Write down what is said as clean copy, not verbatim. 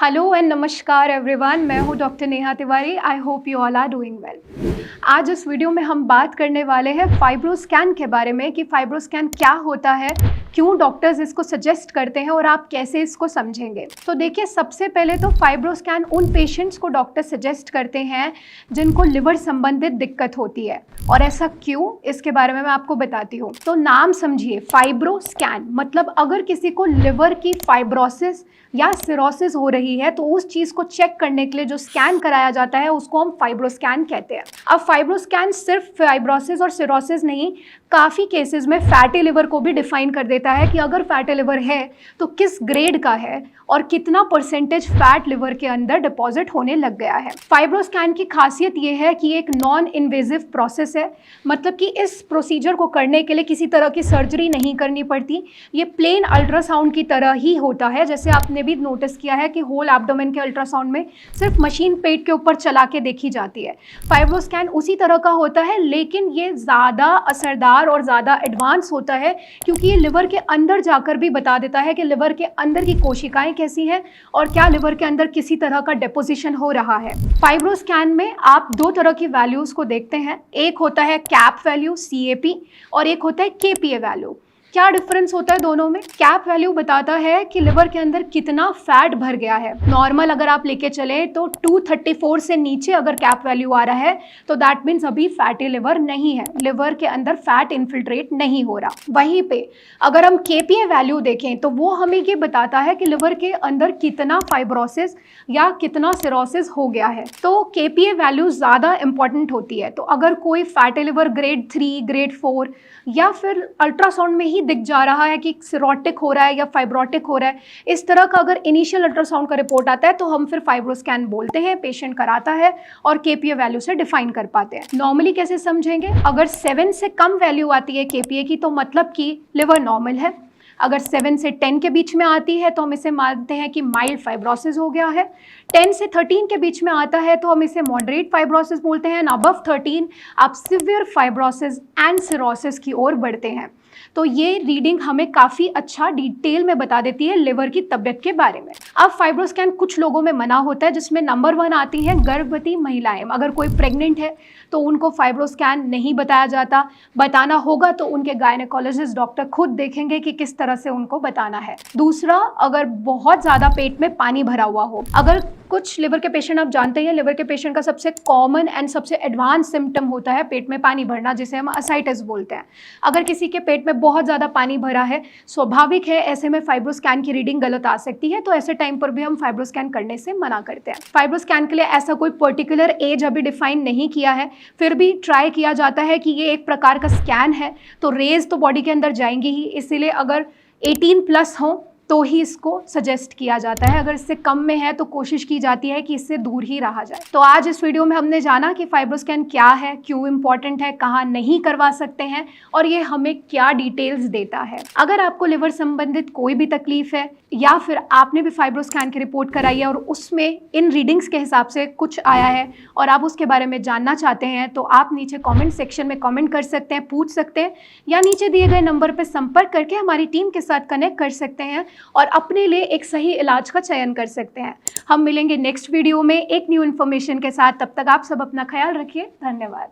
Hello and नमस्कार everyone, मैं हूं doctor Neha Tiwari. I hope you all are doing well. आज इस वीडियो में हम बात करने वाले हैं फाइब्रोस्कैन के बारे में कि फाइब्रोस्कैन क्या होता है, क्यों डॉक्टर्स इसको सजेस्ट करते हैं और आप कैसे इसको समझेंगे। तो देखिए, सबसे पहले तो फाइब्रोस्कैन उन पेशेंट्स को डॉक्टर सजेस्ट करते हैं जिनको लिवर संबंधित दिक्कत होती है, और ऐसा क्यों, इसके बारे में मैं आपको बताती हूँ। तो नाम समझिए, फाइब्रोस्कैन मतलब अगर किसी को लिवर की फाइब्रोसिस या सिरोसिस हो रही है तो उस चीज़ को चेक करने के लिए जो स्कैन कराया जाता है उसको हम फाइब्रोस्कैन कहते हैं। अब फाइब्रोस्कैन सिर्फ फाइब्रोसिस और सिरोसिस नहीं, काफ़ी केसेस में फैटी लिवर को भी डिफाइन कर देता है कि अगर फैटी लिवर है तो किस ग्रेड का है और कितना परसेंटेज फैट लिवर के अंदर डिपॉजिट होने लग गया है। फाइब्रोस्कैन की खासियत ये है कि एक नॉन इन्वेजिव प्रोसेस है, मतलब कि इस प्रोसीजर को करने के लिए किसी तरह की सर्जरी नहीं करनी पड़ती। ये प्लेन अल्ट्रासाउंड की तरह ही होता है। जैसे आपने भी नोटिस किया है कि होल एब्डोमेन के अल्ट्रासाउंड में सिर्फ मशीन पेट के ऊपर चला के देखी जाती है, फाइब्रोस्कैन उसी तरह का होता है, लेकिन ये ज़्यादा असरदार और ज़्यादा एडवांस होता है क्योंकि ये लिवर के अंदर जाकर भी बता देता है कि लिवर के अंदर की कोशिकाएं कैसी हैं और क्या लिवर के अंदर किसी तरह का डेपोजिशन हो रहा है। फाइब्रोस्कैन में आप दो तरह की वैल्यूज़ को देखते हैं, एक होता है कैप वैल्यू CAP और एक होता है KPA वैल्यू। क्या डिफरेंस होता है दोनों में? कैप वैल्यू बताता है कि लिवर के अंदर कितना फैट भर गया है। नॉर्मल अगर आप लेके चले तो 234 से नीचे अगर कैप वैल्यू आ रहा है तो दैट मीन्स अभी फैटी लिवर नहीं है, लिवर के अंदर फैट इन्फिल्ट्रेट नहीं हो रहा। वहीं पे अगर हम KPA वैल्यू देखें तो वो हमें ये बताता है कि लिवर के अंदर कितना फाइब्रोसिस या कितना सिरोसिस हो गया है। तो KPA वैल्यू ज़्यादा इंपॉर्टेंट होती है। तो अगर कोई फैटी लिवर ग्रेड 3, ग्रेड 4 या फिर अल्ट्रासाउंड में ही दिख जा रहा है कि सिरोटिक हो रहा है या फाइब्रोटिक हो रहा है, इस तरह का अगर इनिशियल अल्ट्रासाउंड का रिपोर्ट आता है तो हम फिर फाइब्रोस्कैन बोलते हैं, पेशेंट कराता है और KPA वैल्यू से डिफाइन कर पाते हैं। नॉर्मली कैसे समझेंगे? अगर 7 से कम वैल्यू आती है KPA की तो मतलब कि लिवर नॉर्मल है। अगर 7 से 10 के बीच में आती है तो हम इसे मानते हैं कि माइल्ड फाइब्रोसिस हो गया है। 10 से 13 के बीच में आता है तो हम इसे मॉडरेट फाइब्रोसिस बोलते हैं। अबव 13 आप सिवियर फाइब्रोसिस एंड सिरोसिस की ओर बढ़ते हैं। तो ये रीडिंग हमें काफ़ी अच्छा डिटेल में बता देती है लिवर की तबियत के बारे में। अब फाइब्रोस्कैन कुछ लोगों में मना होता है, जिसमें नंबर 1 आती है गर्भवती महिलाएं। अगर कोई प्रेग्नेंट है तो उनको फाइब्रोस्कैन नहीं बताया जाता, बताना होगा तो उनके गायनेकोलॉजिस्ट डॉक्टर खुद देखेंगे कि किस तरह से उनको बताना है। दूसरा, अगर बहुत ज़्यादा पेट में पानी भरा हुआ हो। अगर कुछ लिवर के पेशेंट, आप जानते हैं लिवर के पेशेंट का सबसे कॉमन एंड सबसे एडवांस सिम्टम होता है पेट में पानी भरना, जिसे हम असाइटिस बोलते हैं। अगर किसी के पेट में बहुत ज़्यादा पानी भरा है, स्वाभाविक है ऐसे में फाइब्रोस्कैन की रीडिंग गलत आ सकती है, तो ऐसे टाइम पर भी हम फाइब्रोस्कैन करने से मना करते हैं। फाइब्रोस्कैन के लिए ऐसा कोई पर्टिकुलर एज अभी डिफाइन नहीं किया है, फिर भी ट्राई किया जाता है कि ये एक प्रकार का स्कैन है तो रेज तो बॉडी के अंदर जाएंगी ही, इसीलिए अगर 18+ हो तो ही इसको सजेस्ट किया जाता है। अगर इससे कम में है तो कोशिश की जाती है कि इससे दूर ही रहा जाए। तो आज इस वीडियो में हमने जाना कि फाइब्रोस्कैन क्या है, क्यों इंपॉर्टेंट है, कहाँ नहीं करवा सकते हैं और ये हमें क्या डिटेल्स देता है। अगर आपको लिवर संबंधित कोई भी तकलीफ है या फिर आपने भी फाइब्रोस्कैन की रिपोर्ट कराई है और उसमें इन रीडिंग्स के हिसाब से कुछ आया है और आप उसके बारे में जानना चाहते हैं, तो आप नीचे कॉमेंट सेक्शन में कॉमेंट कर सकते हैं, पूछ सकते हैं, या नीचे दिए गए नंबर पर संपर्क करके हमारी टीम के साथ कनेक्ट कर सकते हैं और अपने लिए एक सही इलाज का चयन कर सकते हैं। हम मिलेंगे नेक्स्ट वीडियो में एक न्यू इन्फॉर्मेशन के साथ। तब तक आप सब अपना ख्याल रखिए। धन्यवाद।